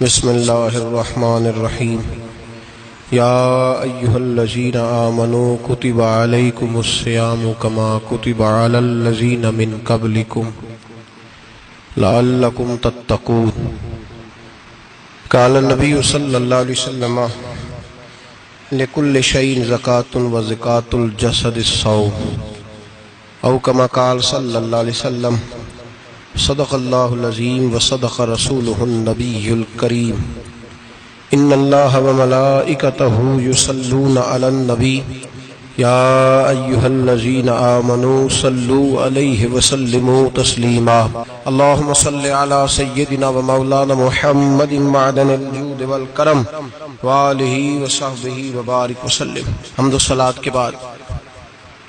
بسم اللہ الرحمن الرحیم یا ایہا الذین آمنوا کتب علیکم الصیام کما کتب علی الذین من قبلکم لعلکم تتقون۔ قال النبی صلی اللہ علیہ وسلم لکل شیء زکاۃ و زکاۃ الجسد الصوم، او کما قال صلی اللہ علیہ وسلم صدق اللہ العظیم و صدق رسولہ النبی الکریم۔ ان اللہ و ملائکتہ یصلون علی النبی یا ایہا الذین آمنوا صلوا علیہ وسلموا تسلیما۔ اللہم صل علی سیدنا و مولانا محمد معدن الجود والکرم وآلہ وصحبہ وبارک وسلم۔ حمد و صلاۃ کے بعد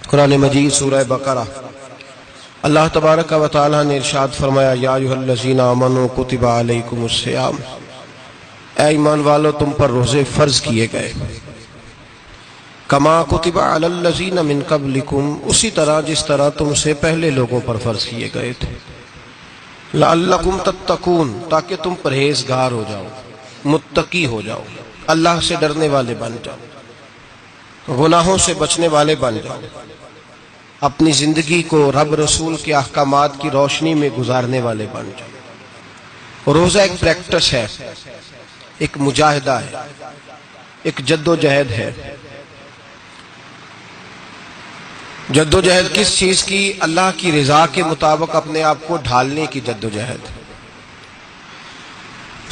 قرآن مجید سورہ بقرہ، اللہ تبارک و تعالی نے ارشاد فرمایا یا ایھا الذین آمنوا کتب علیکم الصیام، اے ایمان والو تم پر روزے فرض کیے گئے، کما کتب علی الذین من قبلکم، اسی طرح جس طرح تم سے پہلے لوگوں پر فرض کیے گئے تھے، لعلکم تتقون، تاکہ تم پرہیزگار ہو جاؤ، متقی ہو جاؤ، اللہ سے ڈرنے والے بن جاؤ، گناہوں سے بچنے والے بن جاؤ، اپنی زندگی کو رب رسول کے احکامات کی روشنی میں گزارنے والے بن جاؤ۔ روزہ ایک پریکٹس ہے، ایک مجاہدہ ہے، ایک جد و جہد ہے۔ جد و جہد کس چیز کی؟ اللہ کی رضا کے مطابق اپنے آپ کو ڈھالنے کی جد و جہد۔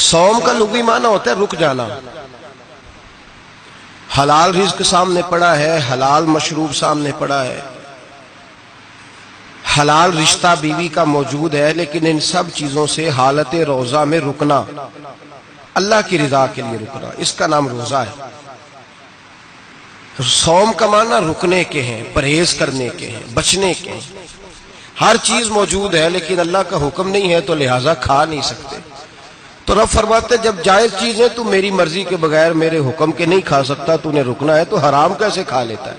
صوم کا لغوی معنی ہوتا ہے رک جانا۔ حلال رزق سامنے پڑا ہے، حلال مشروب سامنے پڑا ہے، حلال رشتہ بیوی کا موجود ہے، لیکن ان سب چیزوں سے حالت روزہ میں رکنا، اللہ کی رضا کے لیے رکنا، اس کا نام روزہ ہے۔ صوم کا معنی رکنے کے ہیں، پرہیز کرنے کے ہیں، بچنے کے ہیں۔ ہر چیز موجود ہے لیکن اللہ کا حکم نہیں ہے تو لہٰذا کھا نہیں سکتے۔ تو رب فرماتے جب جائز چیزیں تو میری مرضی کے بغیر میرے حکم کے نہیں کھا سکتا، تو نے رکنا ہے تو حرام کیسے کھا لیتا ہے؟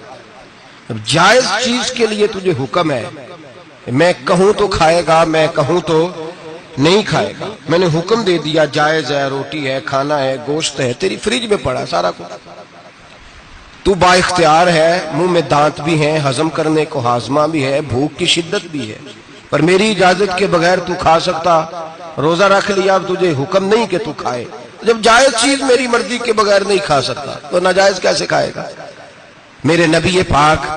جائز چیز کے لیے تجھے حکم ہے، میں کہوں تو کھائے گا، میں کہوں تو نہیں کھائے گا۔ میں نے حکم دے دیا جائز ہے، روٹی ہے، کھانا ہے، گوشت ہے، تیری فریج میں پڑا سارا کچھ، تو با اختیار ہے، منہ میں دانت بھی ہیں، ہضم کرنے کو ہاضمہ بھی ہے، بھوک کی شدت بھی ہے، پر میری اجازت کے بغیر تو کھا سکتا۔ روزہ رکھ لیا، اب تجھے حکم نہیں کہ تو کھائے۔ جب جائز چیز میری مرضی کے بغیر نہیں کھا سکتا تو ناجائز کیسے کھائے گا؟ میرے نبی پاک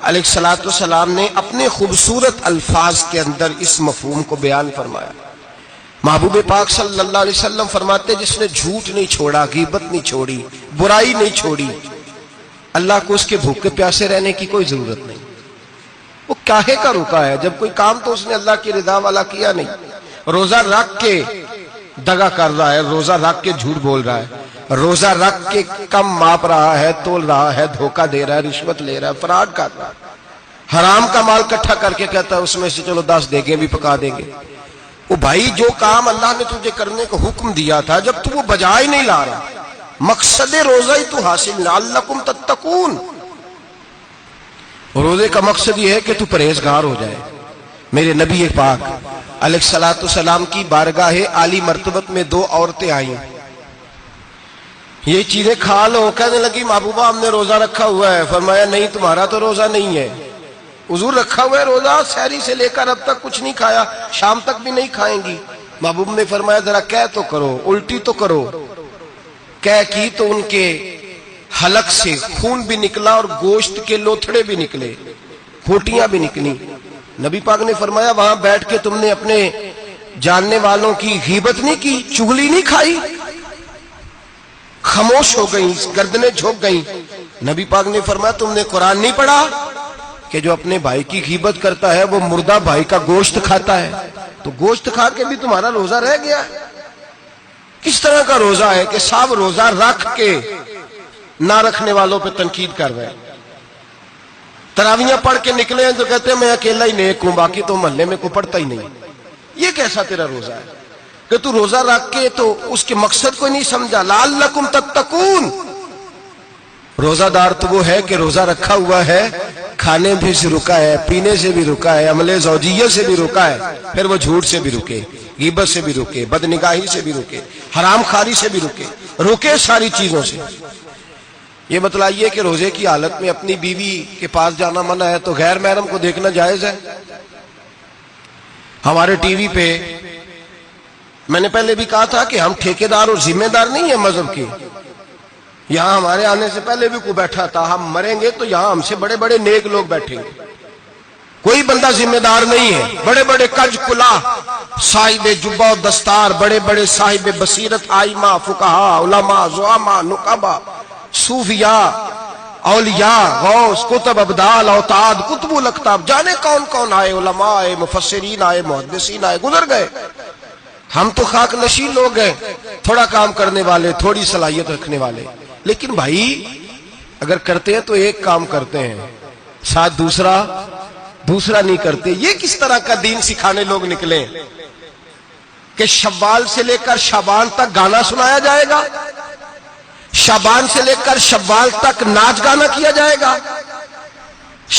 علیہ الصلوۃ والسلام نے اپنے خوبصورت الفاظ کے اندر اس مفہوم کو بیان فرمایا۔ محبوب پاک صلی اللہ علیہ وسلم فرماتے جس نے جھوٹ نہیں چھوڑا، غیبت نہیں چھوڑی، برائی نہیں چھوڑی، اللہ کو اس کے بھوکے پیاسے رہنے کی کوئی ضرورت نہیں۔ وہ کاہے کا رکا ہے؟ جب کوئی کام تو اس نے اللہ کی رضا والا کیا نہیں۔ روزہ رکھ کے دغا کر رہا ہے، روزہ رکھ کے جھوٹ بول رہا ہے، روزہ رکھ کے کم ماپ رہا ہے، تول رہا ہے، دھوکہ دے رہا ہے، رشوت لے رہا ہے، فراڈ کر رہا ہے، حرام کا مال اکٹھا کر کے کہتا ہے اس میں سے چلو 10 دیگیں بھی پکا دیں گے۔ وہ بھائی جو کام اللہ نے تجھے کرنے کو حکم دیا تھا، جب تو وہ بجا ہی نہیں لا رہا، مقصد روزہ ہی تو حاصل، لعلکم تتقون۔ روزے کا مقصد یہ ہے کہ تو پرہیزگار ہو جائے۔ میرے نبی پاک علیہ الصلوۃ والسلام کی بارگاہ عالی مرتبت میں 2 عورتیں آئیں، یہ چیزیں کھا لو، کہنے لگی محبوبہ ہم نے روزہ رکھا ہوا ہے۔ فرمایا نہیں تمہارا تو روزہ نہیں ہے، حضور رکھا ہوا ہے روزہ، سحری سے لے کر اب تک کچھ نہیں کھایا، شام تک بھی نہیں کھائیں گی۔ محبوب نے فرمایا ذرا کہہ تو کرو، الٹی تو کرو۔ کہہ کی تو ان کے حلق سے خون بھی نکلا اور گوشت کے لوتھڑے بھی نکلے، پھوٹیاں بھی نکلی۔ نبی پاک نے فرمایا وہاں بیٹھ کے تم نے اپنے جاننے والوں کی غیبت نہیں کی، چغلی نہیں کھائی؟ خاموش ہو گئیں، گردنیں جھک گئیں۔ نبی پاک نے فرمایا تم نے قرآن نہیں پڑھا کہ جو اپنے بھائی کی غیبت کرتا ہے وہ مردہ بھائی کا گوشت کھاتا ہے؟ تو گوشت کھا کے بھی تمہارا روزہ رہ گیا۔ کس طرح کا روزہ ہے کہ صاحب روزہ رکھ کے نہ رکھنے والوں پہ تنقید کر رہے ہیں۔ تراویحاں پڑھ کے نکلے ہیں تو کہتے ہیں میں اکیلا ہی نیک ہوں، باقی تو محلے میں کوئی پڑھتا ہی نہیں۔ یہ کیسا تیرا روزہ ہے کہ تو روزہ رکھ کے تو اس کے مقصد کو نہیں سمجھا؟ لعلکم تتقون۔ روزہ دار تو وہ ہے کہ روزہ رکھا ہوا ہے، کھانے بھی سے رکا ہے، پینے سے بھی رکا ہے، عمل زوجیہ سے بھی رکا ہے، پھر وہ جھوٹ سے بھی رکے، غیبت سے بھی رکے، بدنگاہی سے بھی رکے، حرام خواری سے بھی رکے ساری چیزوں سے۔ یہ بتلائیے کہ روزے کی حالت میں اپنی بیوی کے پاس جانا منع ہے تو غیر محرم کو دیکھنا جائز ہے؟ ہمارے ٹی وی پہ میں نے پہلے بھی کہا تھا کہ ہم ٹھیکیدار اور ذمہ دار نہیں ہیں مذہب کے۔ یہاں ہمارے آنے سے پہلے بھی کوئی بیٹھا تھا، ہم مریں گے تو یہاں ہم سے بڑے بڑے نیک لوگ بیٹھیں گے، کوئی بندہ ذمہ دار نہیں ہے۔ بڑے بڑے کج کلا، صاحب جبہ و دستار، بڑے بڑے صاحب بصیرت، آئمہ، فقہاء، علماء، زعماء، نقبا، صوفیاء، اولیاء، غوث، کتب، ابدال، اوتاد، کتب الاقطاب، جانے کون کون آئے، علماء آئے، مفسرین آئے، محدثین آئے، گزر گئے۔ ہم تو خاک نشین لوگ ہیں، تھوڑا کام کرنے والے، تھوڑی صلاحیت رکھنے والے۔ لیکن بھائی اگر کرتے ہیں تو ایک کام کرتے ہیں، ساتھ دوسرا نہیں کرتے۔ یہ کس طرح کا دین سکھانے لوگ نکلے کہ شوال سے لے کر شعبان تک گانا سنایا جائے گا، شعبان سے لے کر شوال تک ناچ گانا کیا جائے گا،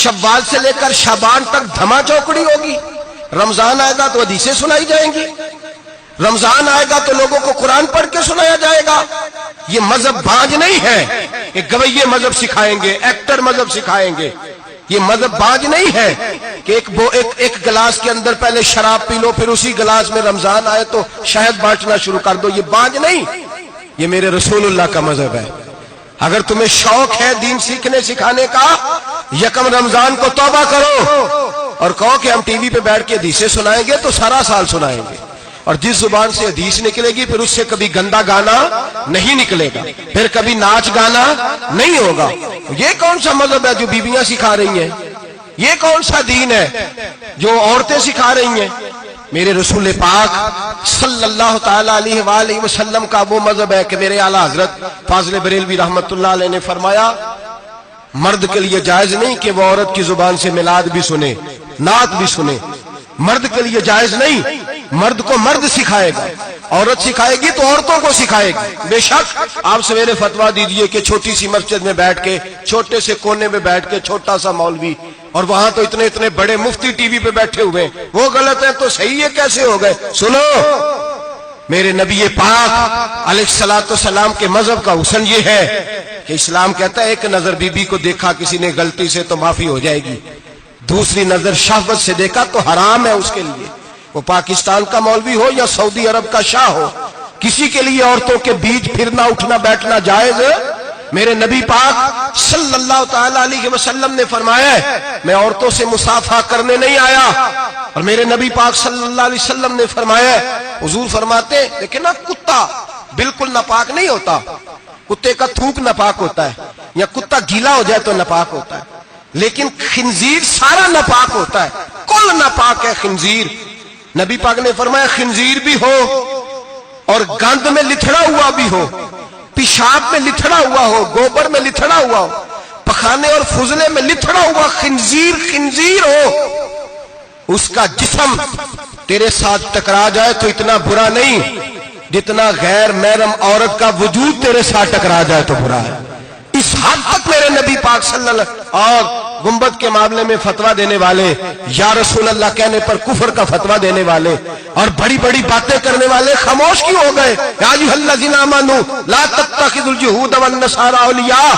شوال سے لے کر شعبان تک دھما چوکڑی ہوگی، رمضان آئے گا تو حدیثیں سنائی جائیں گی، رمضان آئے گا تو لوگوں کو قرآن پڑھ کے سنایا جائے گا۔ یہ مذہب باج نہیں ہے کہ گویے مذہب سکھائیں گے، ایکٹر مذہب سکھائیں گے۔ یہ مذہب باج نہیں ہے کہ ایک گلاس کے اندر پہلے شراب پی لو، پھر اسی گلاس میں رمضان آئے تو شہد بانٹنا شروع کر دو۔ یہ باج نہیں، یہ میرے رسول اللہ کا مذہب ہے۔ اگر تمہیں شوق ہے دین سیکھنے سکھانے کا، یکم رمضان کو توبہ کرو اور کہو کہ ہم ٹی وی پہ بیٹھ کے حدیثیں سنائیں گے تو سارا سال سنائیں گے، اور جس زبان سے حدیث نکلے گی پھر اس سے کبھی گندا گانا نہیں نکلے گا، پھر کبھی ناچ گانا نہیں ہوگا۔ یہ کون سا مذہب ہے جو بیویاں سکھا رہی ہیں؟ یہ کون سا دین ہے جو عورتیں سکھا رہی ہیں؟ میرے رسول پاک صلی اللہ تعالی علیہ وآلہ وسلم کا وہ مذہب ہے کہ میرے اعلیٰ حضرت فاضل بریلوی رحمت اللہ علیہ نے فرمایا، مرد کے لیے جائز نہیں کہ وہ عورت کی زبان سے میلاد بھی سنے، نعت بھی سنے، مرد کے لیے جائز نہیں۔ مرد کو مرد سکھائے گا، عورت سکھائے گی تو عورتوں کو سکھائے گی۔ بے شک آپ سویرے فتویٰ دیجئے کہ چھوٹی سی مسجد میں بیٹھ کے، چھوٹے سے کونے میں بیٹھ کے چھوٹا سا مولوی، اور وہاں تو اتنے بڑے مفتی ٹی وی پہ بیٹھے ہوئے، وہ غلط ہے تو صحیح ہے کیسے ہو گئے؟ سنو، میرے نبی پاک علیہ الصلوۃ والسلام کے مذہب کا حسن یہ ہے کہ اسلام کہتا ہے ایک نظر بی بی کو دیکھا کسی نے غلطی سے تو معافی ہو جائے گی، دوسری نظر شہوت سے دیکھا تو حرام ہے اس کے لیے، وہ پاکستان کا مولوی ہو یا سعودی عرب کا شاہ ہو، کسی کے لیے عورتوں کے بیچ پھرنا اٹھنا بیٹھنا جائز ہے۔ میرے نبی پاک صلی اللہ تعالی علیہ وسلم نے فرمایا ہے میں عورتوں سے مصافحہ کرنے نہیں آیا، اور میرے نبی پاک صلی اللہ علیہ وسلم نے فرمایا ہے، حضور فرماتے ہیں لیکن نا کتا بالکل ناپاک نہیں ہوتا، کتے کا تھوک ناپاک ہوتا ہے، یا کتا گیلا ہو جائے تو ناپاک ہوتا ہے، لیکن خنزیر سارا ناپاک ہوتا ہے، کل ناپاک ہے خنزیر۔ نبی پاک نے فرمایا خنزیر بھی ہو اور گند میں لتھڑا ہوا بھی ہو، پیشاب میں لتھڑا ہوا ہو، گوبر میں لتھڑا ہوا ہو، پخانے اور فضلے میں لتھڑا ہوا خنزیر ہو، اس کا جسم تیرے ساتھ ٹکرا جائے تو اتنا برا نہیں جتنا غیر محرم عورت کا وجود تیرے ساتھ ٹکرا جائے تو برا ہے۔ اس حد تک میرے نبی پاک صلی اللہ علیہ وسلم اور گنبد کے معاملے میں فتویٰ دینے والے، یا رسول اللہ کہنے پر کفر کا فتویٰ دینے والے اور بڑی بڑی باتیں کرنے والے خاموش کیوں ہو گئے؟ یا ایھا الذین آمنوا لا تتخذوا اليہود والنصارى اولیاء،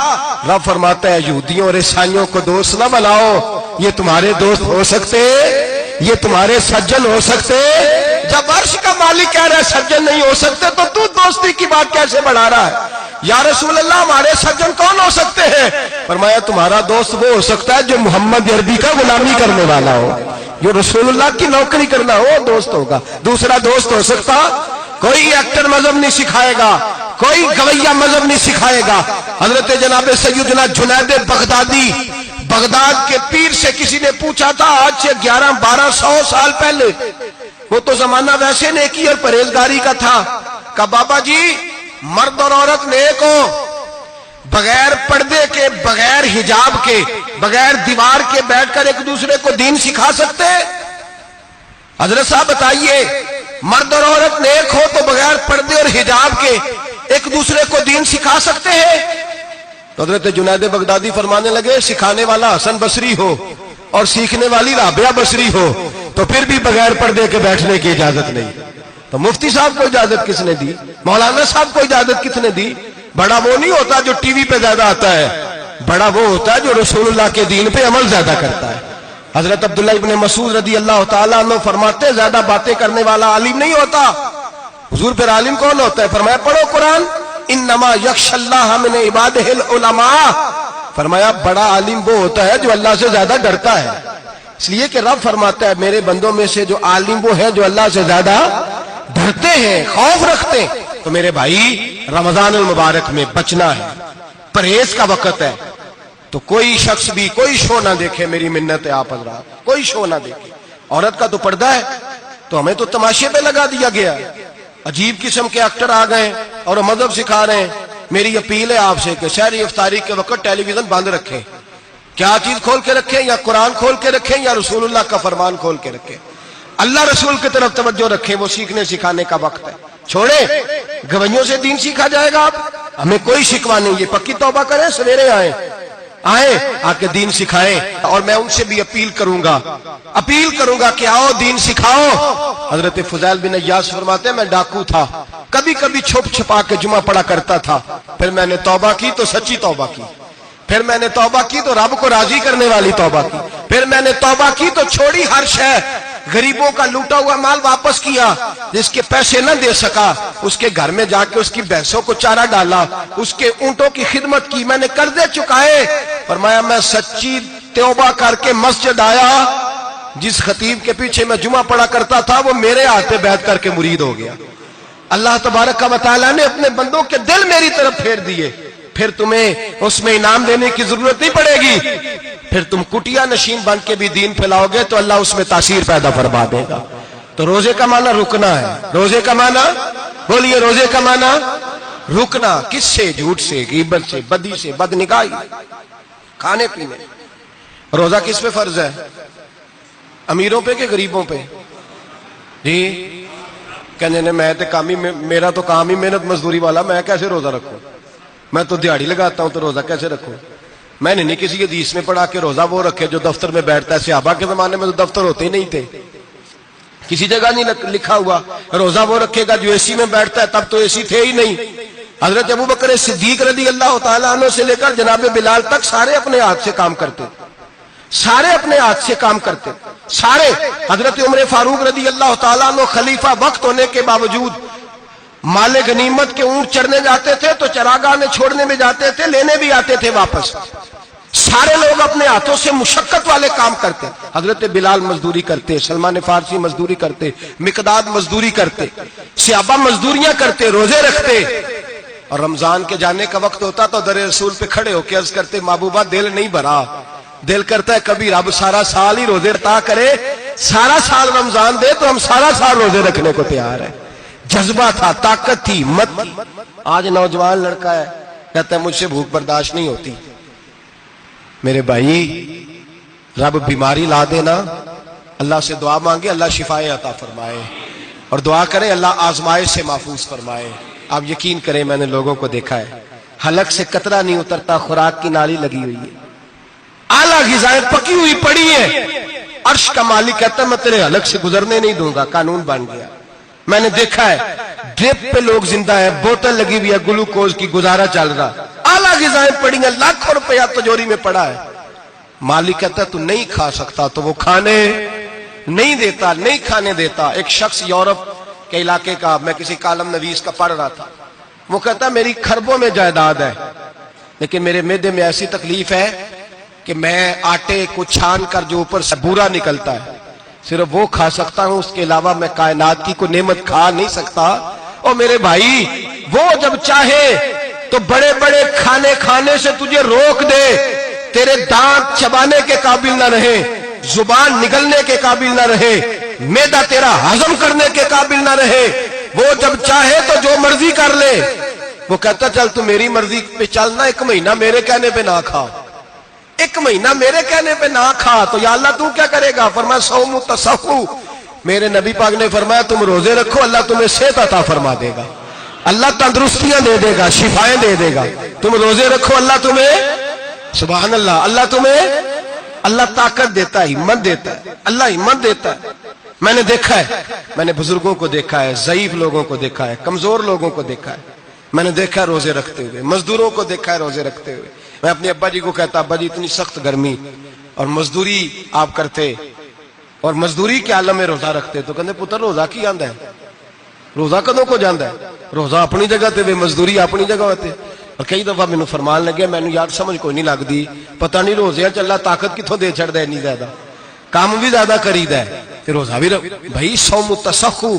رب فرماتا ہے یہودیوں اور عیسائیوں کو دوست نہ بناؤ، یہ تمہارے دوست ہو سکتے، یہ تمہارے سجن ہو سکتے؟ جب عرش کا مالک کہہ رہا ہے سجن نہیں ہو سکتے تو دوستی کی بات کیسے بڑھا رہا ہے؟ یا رسول اللہ ہمارے سجن کون ہو سکتے ہیں؟ فرمایا تمہارا دوست وہ ہو سکتا ہے جو محمد عربی کا غلامی کرنے والا ہو، جو رسول اللہ کی نوکری کرنا ہو دوست ہوگا۔ دوسرا دوست ہو سکتا؟ کوئی ایکٹر مذہب نہیں سکھائے گا، کوئی گویہ مذہب نہیں سکھائے گا۔ حضرت جناب سیدنا جنید بغدادی، بغداد کے پیر سے کسی نے پوچھا تھا آج سے 1100-1200 سال پہلے، وہ تو زمانہ ویسے نیکی اور پرہیزگاری کا تھا، کہا بابا جی مرد اور عورت نیک ہو، بغیر پردے کے، بغیر حجاب کے، بغیر دیوار کے بیٹھ کر ایک دوسرے کو دین سکھا سکتے؟ حضرت صاحب بتائیے، مرد اور عورت نیک ہو تو بغیر پردے اور حجاب کے ایک دوسرے کو دین سکھا سکتے ہیں؟ تو حضرت جنید بغدادی فرمانے لگے سکھانے والا حسن بصری ہو اور سیکھنے والی رابعہ بصری ہو تو پھر بھی بغیر پردے کے بیٹھنے کی اجازت نہیں۔ تو مفتی صاحب کو اجازت کس نے دی؟ مولانا صاحب کو اجازت کس نے دی؟ بڑا وہ نہیں ہوتا جو ٹی وی پہ زیادہ آتا ہے، بڑا وہ ہوتا ہے جو رسول اللہ کے دین پہ عمل زیادہ کرتا ہے۔ حضرت عبداللہ ابن مسعود رضی اللہ تعالیٰ عنہ فرماتے زیادہ باتیں کرنے والا عالم نہیں ہوتا۔ حضور پھر عالم کون ہوتا ہے؟ فرمایا پڑھو قرآن، انما یخشی اللہ من عبادہ العلماء۔ فرمایا بڑا عالم وہ ہوتا ہے جو اللہ سے زیادہ ڈرتا ہے، اس لیے کہ رب فرماتا ہے میرے بندوں میں سے جو عالم وہ ہے جو اللہ سے زیادہ ڈرتے ہیں، خوف رکھتے ہیں۔ تو میرے بھائی رمضان المبارک میں بچنا ہے، پرہیز کا وقت ہے، تو کوئی شخص بھی کوئی شو نہ دیکھے، میری منت ہے آپ حضرات، کوئی شو نہ دیکھے۔ عورت کا تو پردہ ہے، تو ہمیں تو تماشے پہ لگا دیا گیا، عجیب قسم کے ایکٹر آ گئے اور مذہب سکھا رہے ہیں۔ میری اپیل ہے آپ سے کہ سحری افطاری کے وقت ٹیلی ویژن بند رکھیں۔ کیا چیز کھول کے رکھیں؟ یا قرآن کھول کے رکھیں یا رسول اللہ کا فرمان کھول کے رکھیں۔ اللہ رسول کی طرف توجہ رکھیں، وہ سیکھنے سکھانے کا وقت ہے۔ چھوڑیں گویوں سے دین سیکھا جائے گا، آپ ہمیں کوئی شکوا نہیں، یہ پکی توبہ کریں، سویرے آئیں آ کے دین سکھائیں۔ اور میں ان سے بھی اپیل کروں گا کہ آؤ دین سکھاؤ۔ حضرت فضیل بن عیاض فرماتے ہیں میں ڈاکو تھا، کبھی کبھی چھپ چھپا کے جمعہ پڑھا کرتا تھا، پھر میں نے توبہ کی تو سچی توبہ کی، پھر میں نے توبہ کی تو رب کو راضی کرنے والی توبہ کی، پھر میں نے توبہ کی تو چھوڑی ہر شے، غریبوں کا لوٹا ہوا مال واپس کیا، جس کے پیسے نہ دے سکا اس کے گھر میں جا کے اس کی بھینسوں کو چارہ ڈالا، اس کے اونٹوں کی خدمت کی، میں نے قرضے چکائے۔ فرمایا میں سچی توبہ کر کے مسجد آیا، جس خطیب کے پیچھے میں جمعہ پڑھا کرتا تھا وہ میرے ہاتھ پہ بیعت کر کے مرید ہو گیا۔ اللہ تبارک و تعالیٰ نے اپنے بندوں کے دل میری طرف پھیر دیے، پھر تمہیں اس میں انعام دینے کی ضرورت نہیں پڑے گی، پھر تم کٹیا نشین بن کے بھی دین پھیلاؤ گے تو اللہ اس میں تاثیر پیدا فرما دے گا۔ تو روزے کا معنی رکنا ہے، روزے کا معنی بولیے، روزے کا معنی رکنا، کس سے؟ جھوٹ سے، غیبت سے، بدی سے، بدنگاہی، کھانے پینے۔ روزہ کس پہ فرض ہے؟ امیروں پہ کہ غریبوں پہ؟ جی کہنے نے میں تو کام ہی، میرا تو کام ہی محنت مزدوری والا، میں کیسے روزہ رکھوں؟ میں تو دیہڑی لگاتا ہوں تو روزہ کیسے رکھوں؟ میں نے نہیں کسی حدیث میں پڑھا کہ روزہ وہ رکھے جو دفتر میں بیٹھتا ہے۔ صحابہ کے زمانے میں تو دفتر ہوتے ہی نہیں تھے، کسی جگہ نہیں لکھا ہوا روزہ وہ رکھے گا جو اے سی میں بیٹھتا ہے، تب تو اے سی تھے ہی نہیں۔ حضرت ابوبکر صدیق رضی اللہ تعالیٰ عنہ سے لے کر جناب بلال تک سارے اپنے ہاتھ سے کام کرتے، سارے اپنے ہاتھ سے کام کرتے، سارے۔ حضرت عمر فاروق رضی اللہ تعالیٰ عنہ خلیفہ وقت ہونے کے باوجود مال غنیمت کے اونٹ چرنے جاتے تھے تو چراگاہ میں چھوڑنے میں جاتے تھے، لینے بھی آتے تھے واپس۔ سارے لوگ اپنے ہاتھوں سے مشقت والے کام کرتے، حضرت بلال مزدوری کرتے، سلمان فارسی مزدوری کرتے، مقداد مزدوری کرتے، صحابہ مزدوریاں کرتے، روزے رکھتے۔ اور رمضان کے جانے کا وقت ہوتا تو در رسول پہ کھڑے ہو کے عرض کرتے محبوبہ دل نہیں بھرا، دل کرتا ہے کبھی رب سارا سال ہی روزے عطا کرے، سارا سال رمضان دے تو ہم سارا سال روزے رکھنے کو تیار ہیں۔ جذبہ تھا، طاقت تھی، ہمت تھی۔ آج نوجوان لڑکا ہے کہتا ہے مجھ سے بھوک برداشت نہیں ہوتی۔ میرے بھائی رب بیماری لا دینا، اللہ سے دعا مانگے اللہ شفائیں عطا فرمائے، اور دعا کریں اللہ آزمائش سے محفوظ فرمائے۔ آپ یقین کریں میں نے لوگوں کو دیکھا ہے حلق سے قطرہ نہیں اترتا، خوراک کی نالی لگی ہوئی ہے، اعلیٰ غذائیں پکی ہوئی پڑی ہیں، عرش کا مالک کہتا ہے میں تیرے حلق سے گزرنے نہیں دوں گا، قانون بن گیا۔ میں نے دیکھا ہے ڈرپ پہ لوگ زندہ ہے، بوتل لگی ہوئی ہے گلوکوز کی، گزارا چل رہا، اعلیٰ غذائیں پڑی ہیں، لاکھوں روپیہ تجوری میں پڑا ہے۔ مالک کہتا ہے تو نہیں کھا سکتا تو وہ کھانے نہیں دیتا، نہیں کھانے دیتا۔ ایک شخص یورپ کے علاقے کا، میں کسی کالم نویس کا پڑھ رہا تھا، وہ کہتا میری خربوں میں جائیداد ہے لیکن میرے معدے میں ایسی تکلیف ہے کہ میں آٹے کو چھان کر جو اوپر سے بورا نکلتا ہے صرف وہ کھا سکتا ہوں، اس کے علاوہ میں کائنات کی کوئی نعمت کھا نہیں سکتا۔ اور میرے بھائی وہ جب چاہے تو بڑے بڑے کھانے کھانے سے تجھے روک دے، تیرے دانت چبانے کے قابل نہ رہے، زبان نگلنے کے قابل نہ رہے، معدہ تیرا ہضم کرنے کے قابل نہ رہے، وہ جب چاہے تو جو مرضی کر لے۔ وہ کہتا چل تو میری مرضی پہ چلنا، ایک مہینہ میرے کہنے پہ نہ کھا، ایک مہینہ میرے کہنے پہ نہ کھا تو یا اللہ تو کیا کرے گا؟ فرمایا صوم تصحو، میرے نبی پاک نے فرمایا تم روزے رکھو اللہ تمہیں صحت عطا فرما دے گا، اللہ تندرستیاں دے دے گا، شفائیں دے دے گا۔ تم روزے رکھو اللہ تمہیں، سبحان اللہ، اللہ تمہیں، اللہ طاقت دیتا ہے، ہمت دیتا ہے، اللہ ہمت دیتا ہے۔ میں نے دیکھا ہے، میں نے بزرگوں کو دیکھا ہے، ضعیف لوگوں کو دیکھا ہے، کمزور لوگوں کو دیکھا ہے، میں نے دیکھا ہے روزے رکھتے ہوئے، مزدوروں کو دیکھا ہے روزے رکھتے ہوئے۔ میں اپنے ابا جی کو کہتا ابا جی اتنی سخت گرمی اور مزدوری آپ کرتے اور مزدوری کے عالم میں روزہ رکھتے، تو کہتے پتر روزہ کی آندا ہے، روزہ کدوں کو جاندا ہے، روزہ اپنی جگہ تے وے مزدوری اپنی جگہ ہوتے۔ اور کئی دفعہ مینوں فرمان لگے، مینوں یار سمجھ کوئی نہیں لگدی، پتہ نہیں روزے چ اللہ طاقت کتھوں دے چھڑدا ہے، اتنی زیادہ کام بھی زیادہ کریدا ہے تے روزہ بھی بھائی صوم التسخو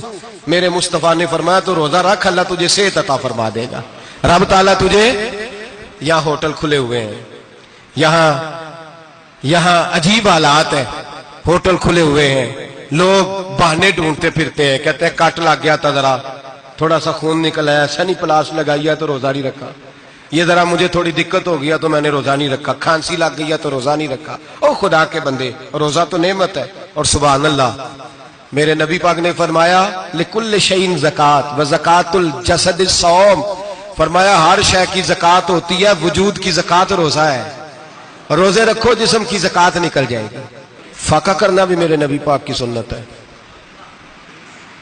میرے مصطفیٰ نے فرمایا تو روزہ رکھ، اللہ تجھے صحت عطا فرما دے گا۔ رب تعالیٰ تجھے، یہاں ہوٹل کھلے ہوئے ہیں، یہاں عجیب حالات ہیں، ہوٹل کھلے ہوئے ہیں، لوگ بہانے ڈھونڈتے پھرتے ہیں، کہتے ہیں کٹ لگ گیا تھا، ذرا تھوڑا سا خون نکل آیا، سنی پلاس لگائی ہے تو روزہ نہیں رکھا، یہ ذرا مجھے تھوڑی دقت ہو گیا تو میں نے روزہ نہیں رکھا، کھانسی لگ گئی ہے تو روزہ نہیں رکھا۔ او خدا کے بندے، روزہ تو نعمت ہے، اور سبحان اللہ میرے نبی پاک نے فرمایا لکل شیء زکات و زکات الجسد الصوم، فرمایا ہر شے کی زکات ہوتی ہے، وجود کی زکات روزہ ہے، روزے رکھو جسم کی زکات نکل جائے گی۔ فاقہ کرنا بھی میرے نبی پاک کی سنت ہے،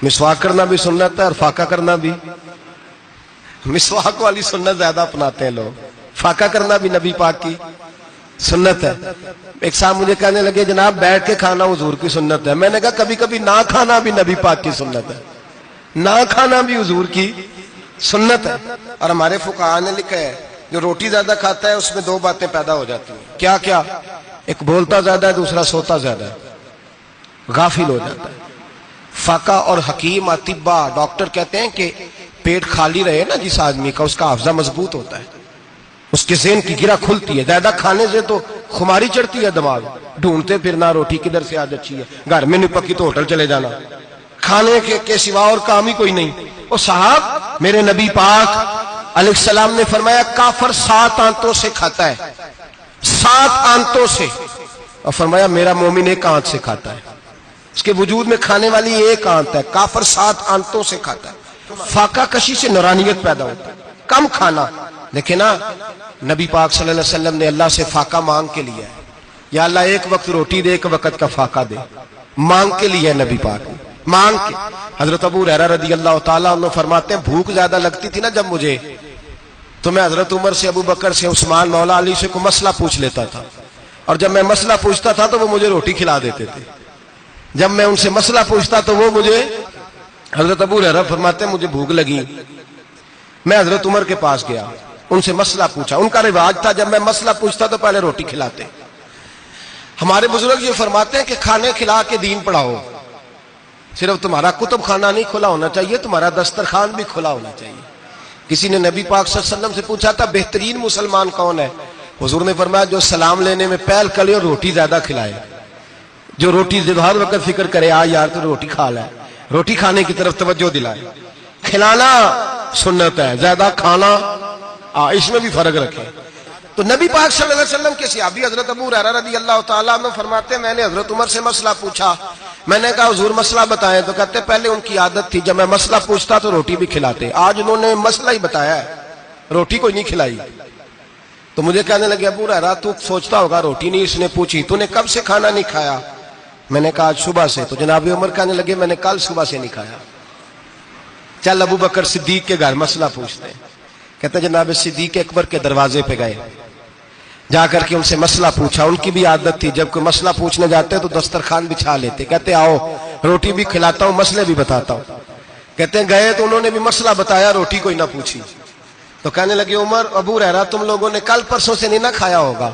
مسواک کرنا بھی سنت ہے، اور فاقہ کرنا بھی، مسواک والی سنت زیادہ اپناتے ہیں لوگ، فاقہ کرنا بھی نبی پاک کی سنت ہے۔ ایک صاحب مجھے کہنے لگے جناب بیٹھ کے کھانا حضور کی سنت ہے، میں نے کہا کبھی کبھی نہ کھانا بھی نبی پاک کی سنت ہے، نہ کھانا بھی حضور کی سنت ہے۔ اور ہمارے فقہاء نے لکھا ہے جو روٹی زیادہ کھاتا ہے اس میں دو باتیں پیدا ہو جاتی ہیں، کیا کیا؟ ایک بولتا زیادہ ہے، دوسرا سوتا زیادہ ہے، غافل ہو جاتا ہے۔ فقہ اور حکیم اطباء ڈاکٹر کہتے ہیں کہ پیٹ خالی رہے نا جس آدمی کا، اس کا حافظہ مضبوط ہوتا ہے، اس کے ذہن کی گرہ کھلتی ہے، زیادہ کھانے سے تو خماری چڑھتی ہے، دماغ ڈھونڈتے پھرنا روٹی کدھر سے آج اچھی ہے، گھر میں نہیں پکی تو ہوٹل چلے جانا، کھانے کے سوا اور کام ہی کوئی نہیں۔ اور صاحب میرے نبی پاک علیہ السلام نے فرمایا کافر 7 آنتوں سے کھاتا ہے، 7 آنتوں سے، اور فرمایا میرا مومن 1 آنت سے کھاتا ہے، اس کے وجود میں کھانے والی 1 آنت ہے، کافر 7 آنتوں سے کھاتا ہے۔ فاقہ کشی سے نورانیت پیدا ہوتا ہے، کم کھانا۔ لیکن نبی پاک صلی اللہ علیہ وسلم نے اللہ سے فاقہ مانگ کے لیا ہے، یا اللہ 1 وقت روٹی دے، 1 وقت کا فاقہ دے، مانگ کے لیا ہے نبی پاک نے، مانگ کے۔ حضرت ابو ہریرہ رضی اللہ تعالیٰ عنہ فرماتے ہیں بھوک زیادہ لگتی تھی نا جب مجھے، تو میں حضرت عمر سے، ابو بکر سے، عثمان، مولا علی سے کوئی مسئلہ پوچھ لیتا تھا، اور جب میں مسئلہ پوچھتا تھا تو وہ مجھے روٹی کھلا دیتے تھے، جب میں ان سے مسئلہ پوچھتا تو وہ مجھے، حضرت ابو ہریرہ فرماتے ہیں مجھے بھوک لگی، میں حضرت عمر کے پاس گیا، ان سے مسئلہ پوچھا، ان کا رواج تھا جب میں مسئلہ پوچھتا تو پہلے روٹی کھلاتے۔ ہمارے بزرگ یہ فرماتے ہیں کہ کھانے کھلا کے دین پڑھاؤ، صرف تمہارا کتب خانہ نہیں کھلا ہونا چاہیے، تمہارا دسترخوان بھی کھلا ہونا چاہیے۔ کسی نے نبی پاک صلی اللہ علیہ وسلم سے پوچھا تھا بہترین مسلمان کون ہے؟ حضور نے فرمایا جو سلام لینے میں پہل کرے اور روٹی زیادہ کھلائے، جو روٹی ہر وقت فکر کرے یار تو روٹی کھا لے، روٹی کھانے کی طرف توجہ دلائے۔ کھلانا سنت ہے، زیادہ کھانا اس میں بھی فرق رکھے۔ تو نبی پاک صلی اللہ علیہ وسلم کے صحابی حضرت ابو ہریرہ رضی اللہ تعالیٰ عنہ فرماتے ہیں میں نے حضرت عمر سے مسئلہ پوچھا، میں نے کہا حضور مسئلہ بتائیں، تو کہتے پہلے ان کی عادت تھی جب میں مسئلہ پوچھتا تو روٹی بھی کھلاتے، آج انہوں نے مسئلہ ہی بتایا ہے، روٹی کوئی نہیں کھلائی۔ تو مجھے کہنے لگے ابو ہریرہ تو سوچتا ہوگا روٹی نہیں اس نے پوچھی، تو نے کب سے کھانا نہیں کھایا؟ میں نے کہا آج صبح سے۔ تو جناب عمر کہنے لگے میں نے کل صبح سے نہیں کھایا، چل ابو بکر صدیق کے گھر مسئلہ پوچھتے ہیں۔ کہتے ہیں جناب صدیق اکبر کے دروازے پہ گئے، جا کر کے ان سے مسئلہ پوچھا، ان کی بھی عادت تھی جب کوئی مسئلہ پوچھنے جاتے تو دسترخوان بچھا لیتے، کہتے آؤ روٹی بھی کھلاتا ہوں مسئلے بھی بتاتا ہوں۔ کہتے ہیں گئے تو انہوں نے بھی مسئلہ بتایا، روٹی کوئی نہ پوچھی۔ تو کہنے لگے عمر ابو ہریرہ تم لوگوں نے کل پرسوں سے نہیں نہ کھایا ہوگا،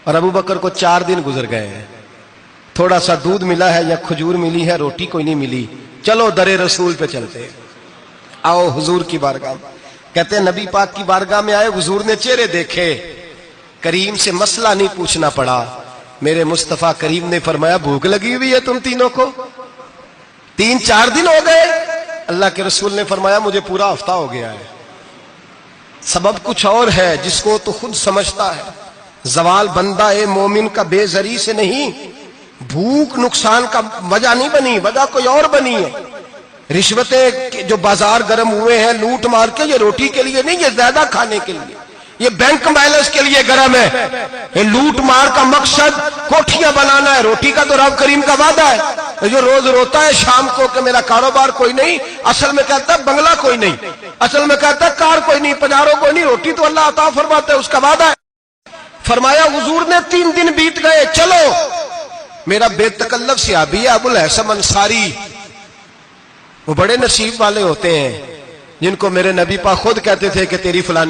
اور ابو بکر کو 4 دن گزر گئے ہیں، تھوڑا سا دودھ ملا ہے یا کھجور ملی ہے، روٹی کوئی نہیں ملی، چلو در رسول پہ چلتے، آؤ حضور کی بارگاہ۔ کہتے ہیں نبی پاک کی بارگاہ میں آئے، حضور نے چہرے دیکھے، کریم سے مسئلہ نہیں پوچھنا پڑا، میرے مصطفیٰ کریم نے فرمایا بھوک لگی ہوئی ہے تم تینوں کو، 3-4 دن ہو گئے؟ اللہ کے رسول نے فرمایا مجھے پورا ہفتہ ہو گیا ہے۔ سبب کچھ اور ہے جس کو تو خود سمجھتا ہے، زوال بندہ مومن کا بے زری سے نہیں، بھوک نقصان کا وجہ نہیں بنی، وجہ کوئی اور بنی ہے۔ رشوتیں جو بازار گرم ہوئے ہیں لوٹ مار کے، یہ روٹی کے لیے نہیں، یہ زیادہ کھانے کے لیے، یہ بینک بیلنس کے لیے گرم ہے۔ یہ لوٹ مار کا مقصد کوٹھیاں بنانا ہے، روٹی کا تو رب کریم کا وعدہ ہے جو روز روتا ہے شام کو کہ میرا کاروبار کوئی نہیں، اصل میں کہتا ہے بنگلہ کوئی نہیں، اصل میں کہتا ہے کار کوئی نہیں، پجارو کوئی نہیں، روٹی تو اللہ عطا فرماتا ہے، اس کا وعدہ ہے۔ فرمایا حضور نے 3 دن بیت گئے، چلو میرا بے تکلف صحابی ہے ابو الحسن انصاری، وہ بڑے نصیب والے ہوتے ہیں جن کو میرے نبی پاک خود کہتے تھے کہ تیری فلانی